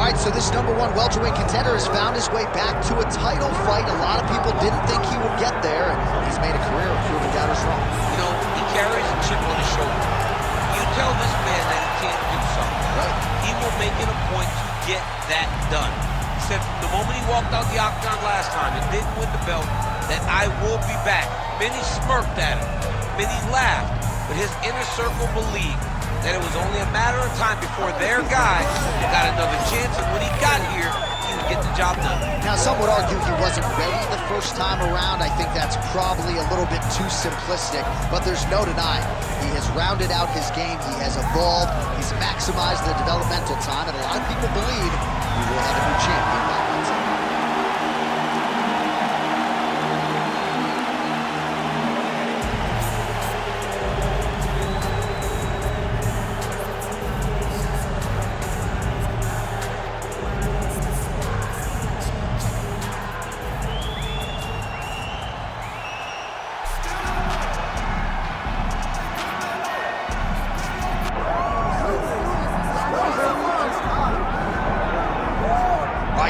right, so this #1 welterweight contender has found his way back to a title fight. A lot of people didn't think he would get there, and he's made a career of proving doubters wrong. You know, he carries a chip on his shoulder. You tell this man that he can't do something. Right. He will make it a point to get that done. He said from the moment he walked out the octagon last time and didn't win the belt, that I will be back. Many smirked at him, many laughed, but his inner circle believed that it was only a matter of time before their guy got another chance, and when he got here, he would get the job done. Now, some would argue he wasn't ready the first time around. I think that's probably a little bit too simplistic, but there's no denying. He has rounded out his game, he has evolved, he's maximized the developmental time, and a lot of people believe he will have a new champion by Wednesday.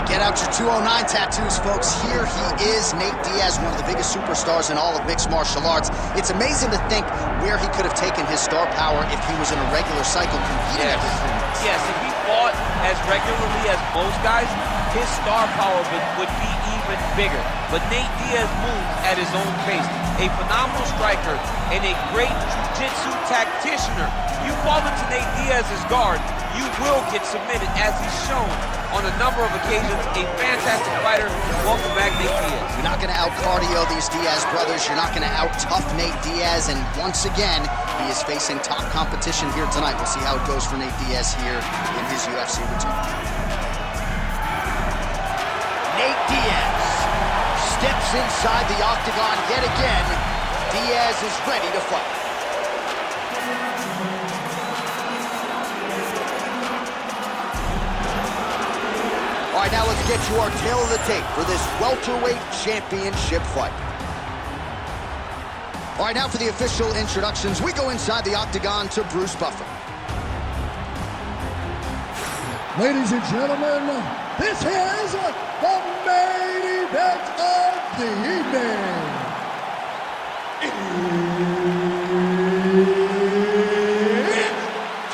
Get out your 209 tattoos, folks. Here he is, Nate Diaz, one of the biggest superstars in all of mixed martial arts. It's amazing to think where he could have taken his star power if he was in a regular cycle competing every 3 months. Yes, if he fought as regularly as most guys, his star power would be even bigger. But Nate Diaz moves at his own pace. A phenomenal striker and a great jiu-jitsu tacticianer. You fall into Nate Diaz's guard, you will get submitted, as he's shown on a number of occasions. A fantastic fighter. Welcome back, Nate Diaz. You're not going to out-cardio these Diaz brothers. You're not going to out-tough Nate Diaz. And once again, he is facing top competition here tonight. We'll see how it goes for Nate Diaz here in his UFC return. Nate Diaz steps inside the octagon yet again. Diaz is ready to fight. All right, now let's get you our tale of the tape for this welterweight championship fight. All right, now for the official introductions, we go inside the octagon to Bruce Buffer. Ladies and gentlemen, this is the main event of the evening. It's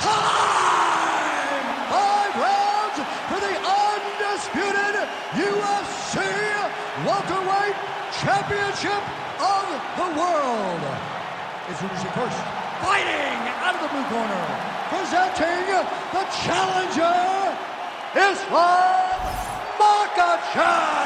time! 5 rounds for the undisputed UFC welterweight championship of the world. Introducing first, fighting out of the blue corner, presenting the challenger, Islam Makhachev.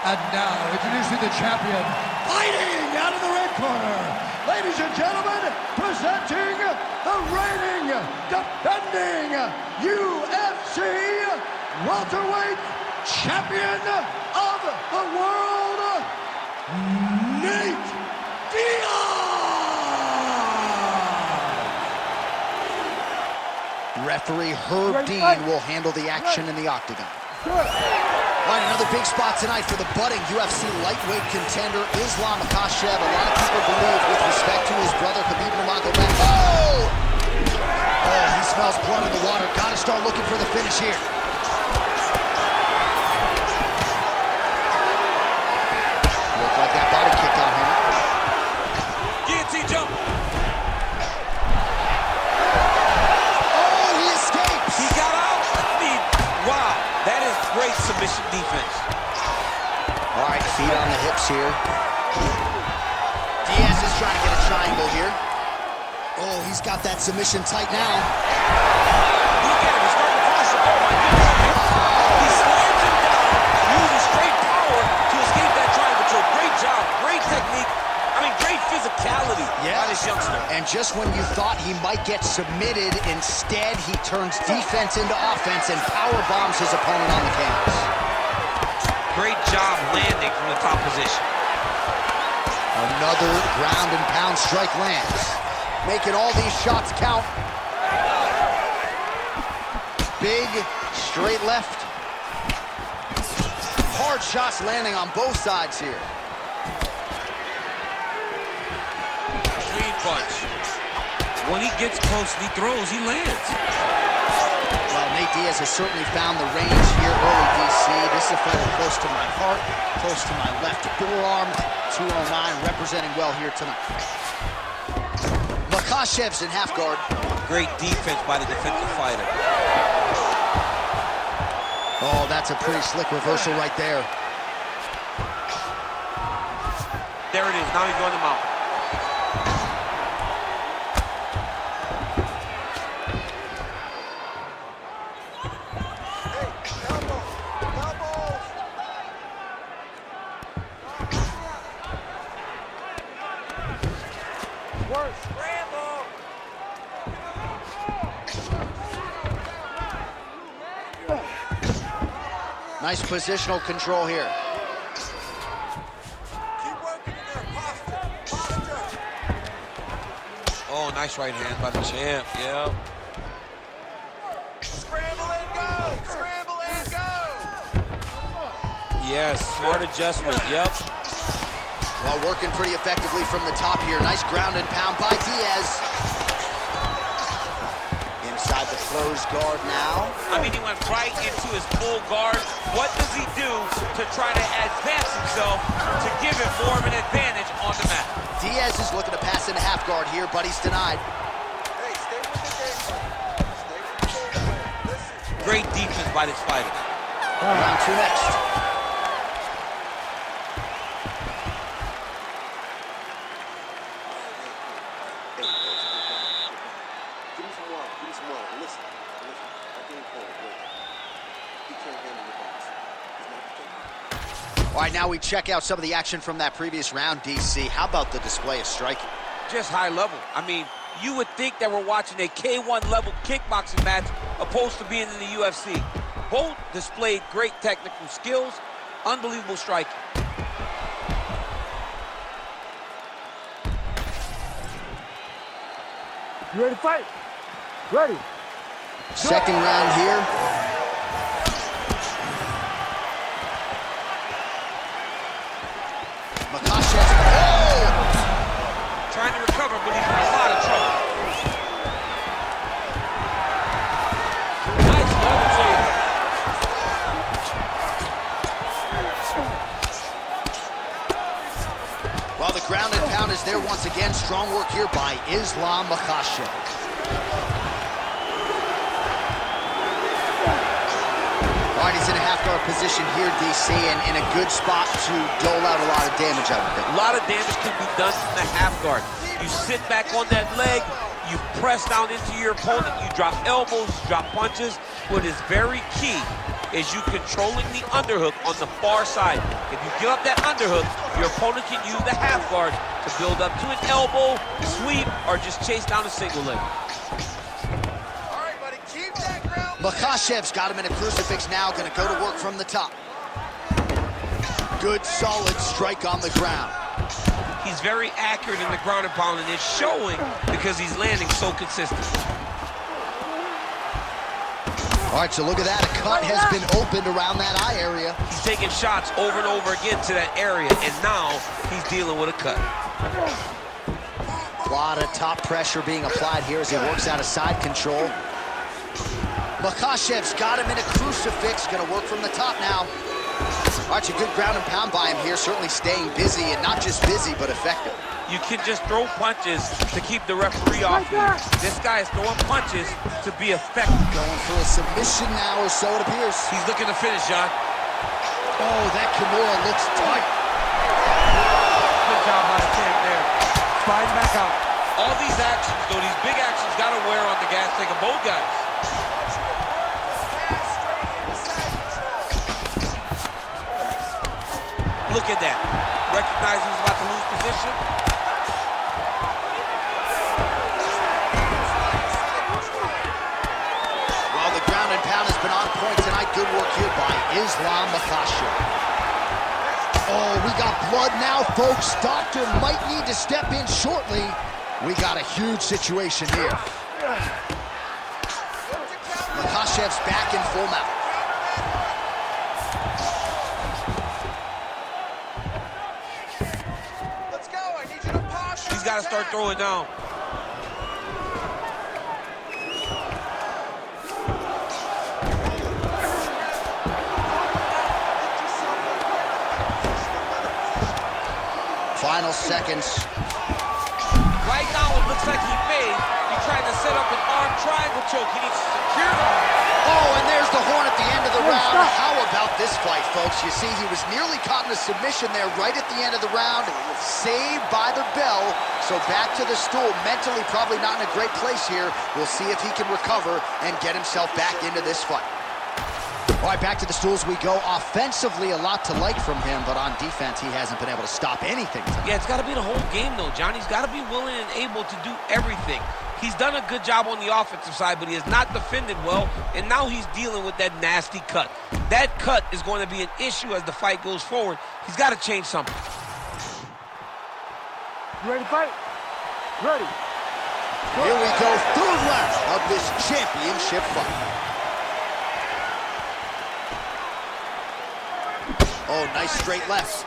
And now, introducing the champion, fighting out of the red corner, ladies and gentlemen, presenting the reigning, defending UFC welterweight champion of the world, Nate Diaz. Referee Herb Dean will handle the action in the octagon. All right, another big spot tonight for the budding UFC lightweight contender, Islam Makhachev. A lot of people believe, with respect to his brother, Khabib Nurmagomedov. Oh! Oh, he smells blood in the water. Got to start looking for the finish here. Looked like that body kick on him. Guillotine jump. Oh, he escapes. He got out. I mean, wow. That is great submission defense. All right, feet on the hips here. Diaz is trying to get a triangle here. Oh, he's got that submission tight now. Look at him, he's starting to finish him. Oh my goodness. He slams him down, uses straight power to escape that triangle choke. Great job, great technique. I mean, great physicality by this youngster. And just when you thought he might get submitted, instead he turns defense into offense and power bombs his opponent on the canvas. Great job landing from the top position. Another ground and pound strike lands, making all these shots count. Big, straight left. Hard shots landing on both sides here. Punch. When he gets close and he throws, he lands. Well, Nate Diaz has certainly found the range here early, DC. This is a fighter close to my heart, close to my left forearm. 209 representing well here tonight. Makhachev's in half guard. Great defense by the defensive fighter. Oh, that's a pretty slick reversal right there. There it is. Now he's going to mount. Nice positional control here. Keep working in their posture. Oh, nice right hand by the champ. Yeah. Scramble and go! Scramble and go! Yes, smart adjustment. Yep. Well, working pretty effectively from the top here. Nice ground and pound by Diaz. Inside the closed guard now. I mean, he went right into his full guard. What does he do to try to advance himself to give him more of an advantage on the mat? Diaz is looking to pass into half guard here, but he's denied. Hey, stay with the game plan. Stay with the game plan. Listen. Great defense by this fighter. Round two next. All right, now we check out some of the action from that previous round, DC. How about the display of striking? Just high level. I mean, you would think that we're watching a K1 level kickboxing match opposed to being in the UFC. Both displayed great technical skills, unbelievable striking. You ready to fight? Ready. Second round here. Makhachev. Oh! Trying to recover, but he's in a lot of trouble. Nice level change. Well, the ground and pound is there once again. Strong work here by Islam Makhachev. All right, he's in a half-guard position here, DC, and in a good spot to dole out a lot of damage, I would think. A lot of damage can be done from the half guard. You sit back on that leg, you press down into your opponent, you drop elbows, you drop punches. What is very key is you controlling the underhook on the far side. If you give up that underhook, your opponent can use the half guard to build up to an elbow, sweep, or just chase down a single leg. Makhachev's got him in a crucifix now, gonna go to work from the top. Good, solid strike on the ground. He's very accurate in the ground and pound, and it's showing because he's landing so consistent. All right, so look at that. A cut has been opened around that eye area. He's taking shots over and over again to that area, and now he's dealing with a cut. A lot of top pressure being applied here as he works out of side control. Makhachev's got him in a crucifix, gonna work from the top now. All right, a good ground and pound by him here, certainly staying busy, and not just busy, but effective. You can just throw punches to keep the referee off you. This guy is throwing punches to be effective. Going for a submission now, or so it appears. He's looking to finish, John. Oh, that Kimura looks tight. Good job by the champ there. Sliding back out. All these actions, though, these big actions, got to wear on the gas tank of both guys. Look at that. Recognize he's about to lose position. Well, the ground and pound has been on point tonight. Good work here by Islam Makhachev. Oh, we got blood now, folks. Doctor might need to step in shortly. We got a huge situation here. Makhachev's back in full mount. He's got to start throwing down. Final seconds. Right now, it looks like he may be trying to set up an arm triangle choke. He needs to secure it. Oh, and there's the horn at the end of the round. How about this fight, folks? You see, he was nearly caught in a submission there right at the end of the round. Saved by the bell. So back to the stool. Mentally, probably not in a great place here. We'll see if he can recover and get himself back into this fight. All right, back to the stools we go. Offensively, a lot to like from him, but on defense, he hasn't been able to stop anything tonight. Yeah, it's got to be the whole game, though, John. He's got to be willing and able to do everything. He's done a good job on the offensive side, but he has not defended well, and now he's dealing with that nasty cut. That cut is going to be an issue as the fight goes forward. He's got to change something. You ready to fight? Ready. Here we go, third round of this championship fight. Oh, nice straight left.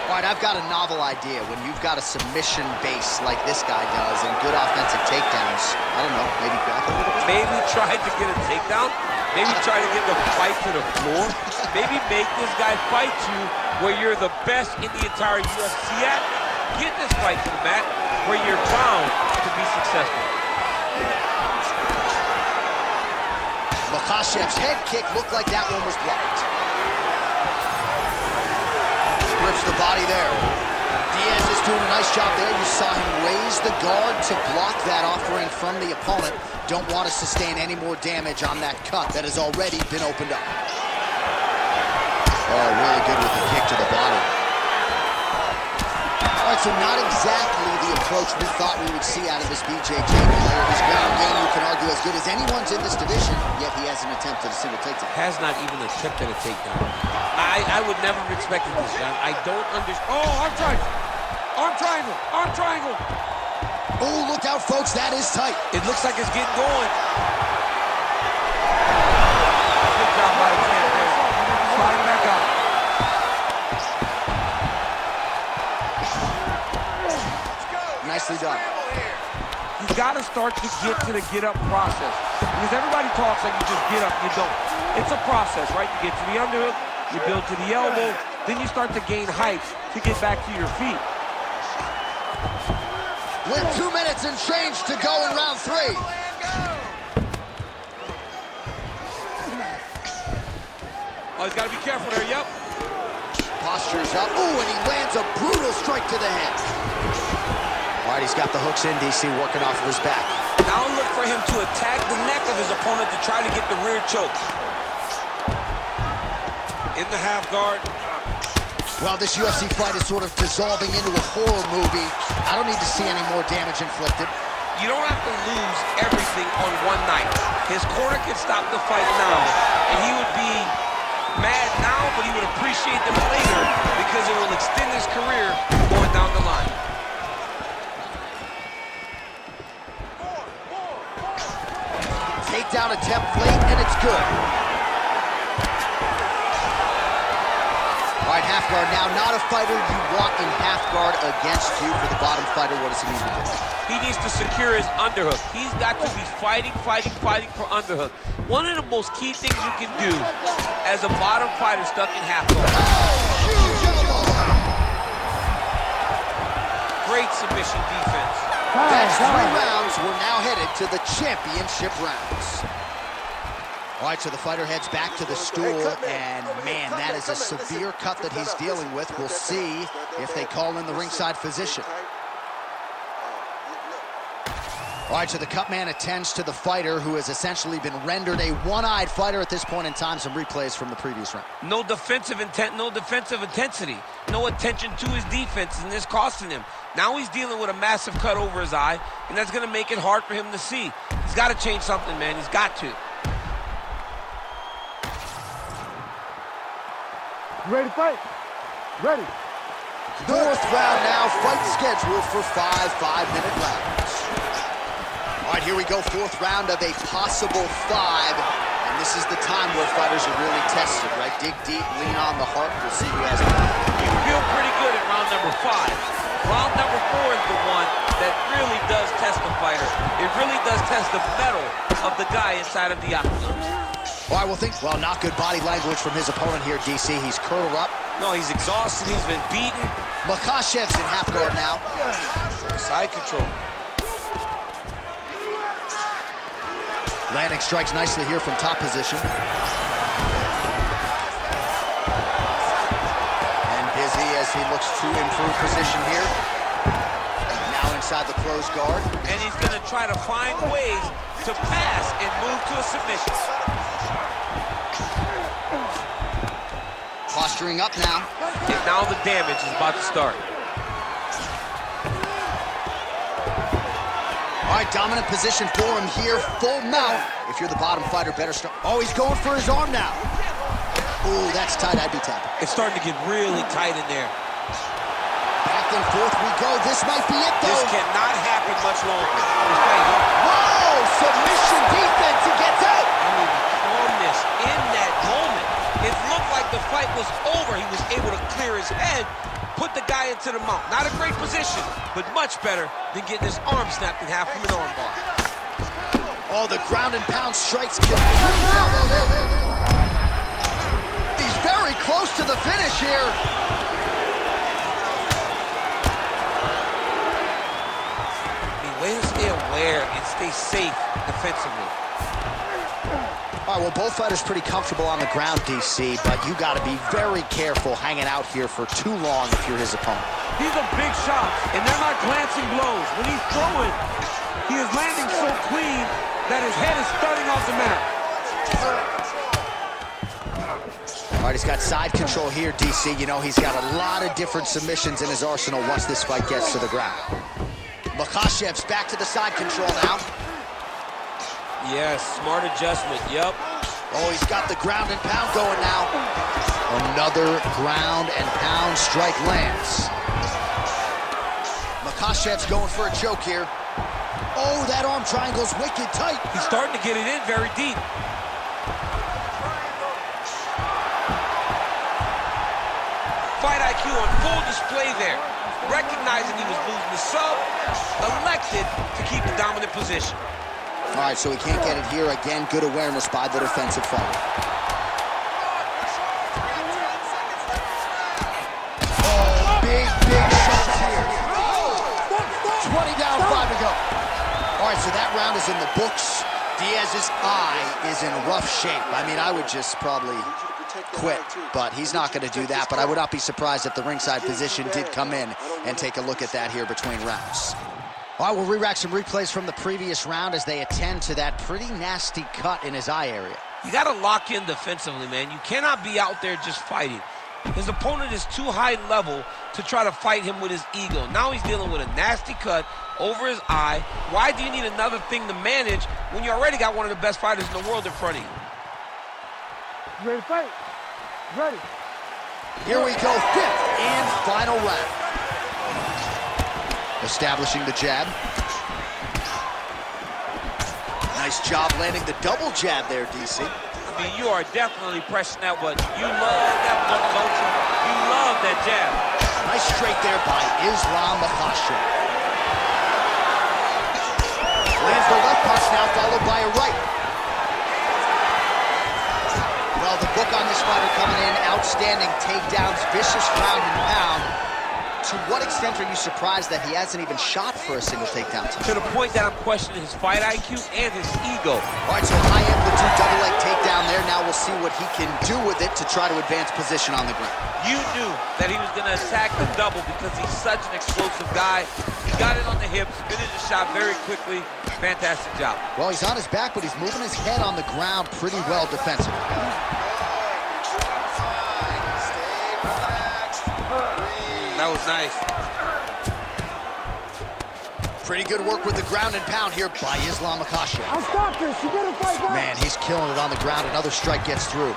All right, I've got a novel idea. When you've got a submission base like this guy does and good offensive takedowns, I don't know, maybe grab a little bit? Maybe try to get a takedown. Maybe try to get the fight to the floor. Maybe make this guy fight you where you're the best in the entire UFC at. Get this fight to the mat where you're bound to be successful. Makhachev's head kick looked like that one was blocked. Rips the body there. Diaz is doing a nice job there. You saw him raise the guard to block that offering from the opponent. Don't want to sustain any more damage on that cut that has already been opened up. Oh, really good with the kick to the body. All right, so not exactly the approach we thought we would see out of this BJJ player. His ground game, you can argue, as good as anyone's in this division, yet he hasn't attempted a single takedown. Has not even attempted a takedown. I would never have expected this, John. I don't understand. Oh, arm triangle. Arm triangle. Arm triangle. Oh, look out, folks. That is tight. It looks like it's getting going. Good job by the champ there. Sliding back up. Nicely done. You got to start to get to the get-up process. Because everybody talks like you just get up, you don't. It's a process, right? You get to the underhook, you build to the elbow, then you start to gain height to get back to your feet. With 2 minutes and change to go in round 3. Oh, he's got to be careful there, yep. Posture's up. Ooh, and he lands a brutal strike to the head. All right, he's got the hooks in, DC, working off of his back. Now look for him to attack the neck of his opponent to try to get the rear choke. In the half guard. Well, this UFC fight is sort of dissolving into a horror movie. I don't need to see any more damage inflicted. You don't have to lose everything on one night. His corner can stop the fight now, and he would be mad now, but he would appreciate them later because it will extend his career going down the line. Takedown attempt late, and it's good. All right, half guard now. Not a fighter you want in half guard against you. For the bottom fighter, what does he need to do? He needs to secure his underhook. He's got to be fighting for underhook. One of the most key things you can do as a bottom fighter stuck in half guard. Huge elbow! Great submission defense. That's 3 rounds. We're now headed to the championship rounds. All right, so the fighter heads back to the stool, and man, that is a severe cut that he's dealing with. We'll see if they call in the ringside physician. All right, so the cut man attends to the fighter, who has essentially been rendered a one-eyed fighter at this point in time. Some replays from the previous round. No defensive intent, no defensive intensity. No attention to his defense, and this costing him. Now he's dealing with a massive cut over his eye, and that's going to make it hard for him to see. He's got to change something, man. He's got to. You ready to fight? Ready. 4th round now. Fight scheduled for 5 5-minute rounds. All right, here we go. 4th round of a possible 5. And this is the time where fighters are really tested, right? Dig deep, lean on the heart. We'll see who has it. You feel pretty good at round number 5. Round number 4 is the one that really does test the fighter. It really does test the mettle of the guy inside of the octagon. Well, I will think, well, not good body language from his opponent here, DC. He's curled up. No, he's exhausted. He's been beaten. Makhachev's in half guard now. Side control. Landing strikes nicely here from top position. And busy as he looks to improve position here. Now inside the closed guard. And he's going to try to find ways to pass and move to a submission. Posturing up now. And now the damage is about to start. All right, dominant position for him here, full mount. If you're the bottom fighter, better start. Oh, he's going for his arm now. Ooh, that's tight, I'd be tapping. It's starting to get really tight in there. Back and forth we go. This might be it, though. This cannot happen much longer. Whoa, submission defense, he gets out. I mean, calmness in that moment. It looked like the fight was over. He was able to clear his head, put the guy into the mount. Not a great position, but much better than getting his arm snapped in half from an arm bar. Oh, the ground and pound strikes. He's very close to the finish here. I mean, way to stay aware and stay safe defensively. All right, well, both fighters pretty comfortable on the ground, DC, but you got to be very careful hanging out here for too long if you're his opponent. These are big shots, and they're not glancing blows. When he's throwing, he is landing so clean that his head is starting off the mat. All right, he's got side control here, DC. You know, he's got a lot of different submissions in his arsenal once this fight gets to the ground. Makhachev's back to the side control now. Yes, smart adjustment, yep. Oh, he's got the ground and pound going now. Another ground and pound strike lands. Makhachev's going for a choke here. Oh, that arm triangle's wicked tight. He's starting to get it in very deep. Fight IQ on full display there. Recognizing he was losing the sub, elected to keep the dominant position. All right, so he can't get it here. Again, good awareness by the defensive fighter. Oh, big shots here. 20 down, 5 to go. All right, so that round is in the books. Diaz's eye is in rough shape. I mean, I would just probably quit, but he's not going to do that. But I would not be surprised if the ringside physician did come in and take a look at that here between rounds. All right, we'll re-rack some replays from the previous round as they attend to that pretty nasty cut in his eye area. You got to lock in defensively, man. You cannot be out there just fighting. His opponent is too high level to try to fight him with his ego. Now he's dealing with a nasty cut over his eye. Why do you need another thing to manage when you already got one of the best fighters in the world in front of you? You ready to fight? Ready. Here we go, 5th and final round. Establishing the jab. Nice job landing the double jab there, DC. I mean, you are definitely pressing that one. You love that one, don't you? You love that jab. Nice straight there by Makhachev. Lands the left punch now, followed by a right. Well, the book on this fighter coming in, outstanding takedowns, vicious ground and pound. To what extent are you surprised that he hasn't even shot for a single takedown tonight? To the point that I'm questioning his fight IQ and his ego. All right, so high amplitude double leg takedown there. Now we'll see what he can do with it to try to advance position on the ground. You knew that he was going to attack the double because he's such an explosive guy. He got it on the hips, finished the shot very quickly. Fantastic job. Well, he's on his back, but he's moving his head on the ground pretty well defensively. That was nice. Pretty good work with the ground and pound here by Makhachev. I'll stop this. You gotta fight back. Man, he's killing it on the ground. Another strike gets through.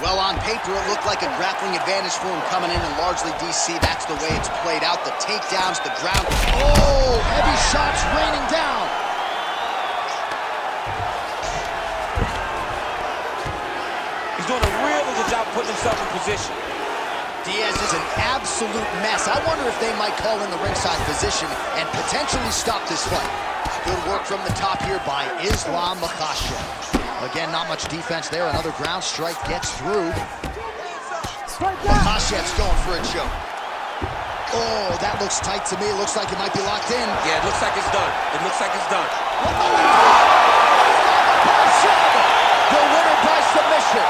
Well, on paper, it looked like a grappling advantage for him coming in, and largely, DC, that's the way it's played out. The takedowns, the ground. Oh, heavy shots raining down. He's doing a really good job putting himself in position. Diaz is an absolute mess. I wonder if they might call in the ringside position and potentially stop this fight. Good work from the top here by Islam Makhachev. Again, not much defense there. Another ground strike gets through. Makhachev's going for a choke. Oh, that looks tight to me. It looks like it might be locked in. Yeah, it looks like it's done. It looks like it's done. The winner by submission.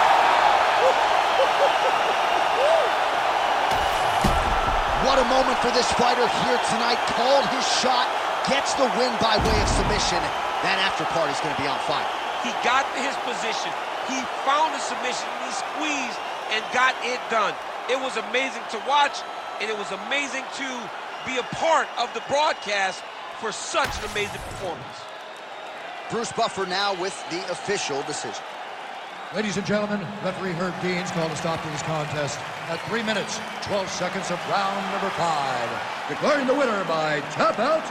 What a moment for this fighter here tonight. Called his shot, gets the win by way of submission. That after party's going to be on fire. He got to his position. He found a submission. He squeezed and got it done. It was amazing to watch, and it was amazing to be a part of the broadcast for such an amazing performance. Bruce Buffer now with the official decision. Ladies and gentlemen, referee Herb Dean's called a stop to this contest at 3 minutes, 12 seconds of round number 5. Declaring the winner by tap out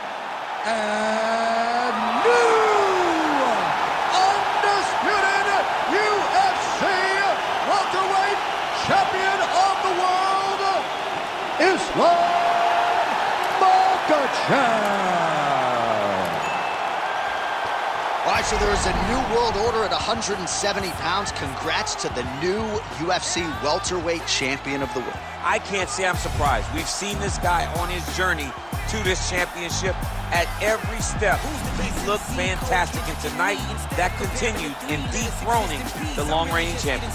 and new undisputed UFC welterweight champion of the world, Islam Makhachev. All right, so there is a new world order at 170 pounds. Congrats to the new UFC welterweight champion of the world. I can't say I'm surprised. We've seen this guy on his journey to this championship at every step. He looked fantastic, and tonight that continued in dethroning the long-reigning champion.